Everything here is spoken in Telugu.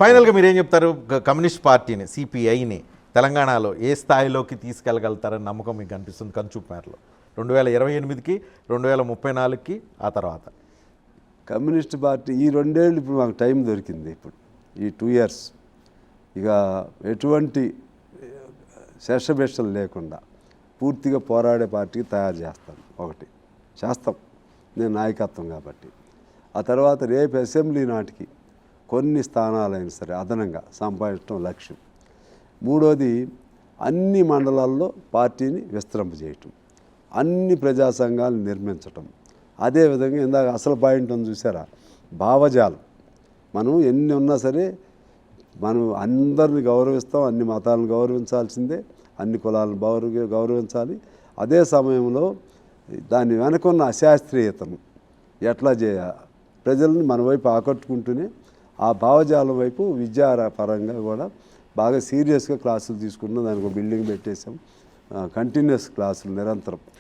ఫైనల్గా మీరేం చెప్తారు? కమ్యూనిస్ట్ పార్టీని, సిపిఐని తెలంగాణలో ఏ స్థాయిలోకి తీసుకెళ్ళగలుగుతారని నమ్మకం మీకు అనిపిస్తుంది కనుచూపు మేరలో 2028కి 2034కి ఆ తర్వాత? కమ్యూనిస్ట్ పార్టీ ఈ 2 ఏళ్ళు ఇప్పుడు మాకు టైం దొరికింది. ఇప్పుడు ఈ 2 ఇయర్స్ ఇక ఎటువంటి శేషభేషలు లేకుండా పూర్తిగా పోరాడే పార్టీకి తయారు చేస్తాను. ఒకటి చేస్తాం, నేను నాయకత్వం కాబట్టి. ఆ తర్వాత రేపు అసెంబ్లీ నాటికి కొన్ని స్థానాలైనా సరే అదనంగా సంపాదించడం లక్ష్యం. మూడోది అన్ని మండలాల్లో పార్టీని విస్తరింపజేయటం, అన్ని ప్రజా సంఘాలను నిర్మించటం. అదేవిధంగా ఇందాక అసలు పాయింట్ ఉంది చూసారా, భావజాలం. మనం ఎన్ని ఉన్నా సరే మనం అందరిని గౌరవిస్తాం, అన్ని మతాలను గౌరవించాల్సిందే, అన్ని కులాలను గౌరవించాలి. అదే సమయంలో దాని వెనకున్న అశాస్త్రీయతను ఎట్లా చేయాలి, ప్రజల్ని మన వైపు ఆకట్టుకుంటూనే ఆ భావజాలం వైపు విద్యాపరంగా కూడా బాగా సీరియస్గా క్లాసులు తీసుకుంటున్నాం. దానికి ఒక బిల్డింగ్ పెట్టేసాం, కంటిన్యూస్ క్లాసులు నిరంతరం.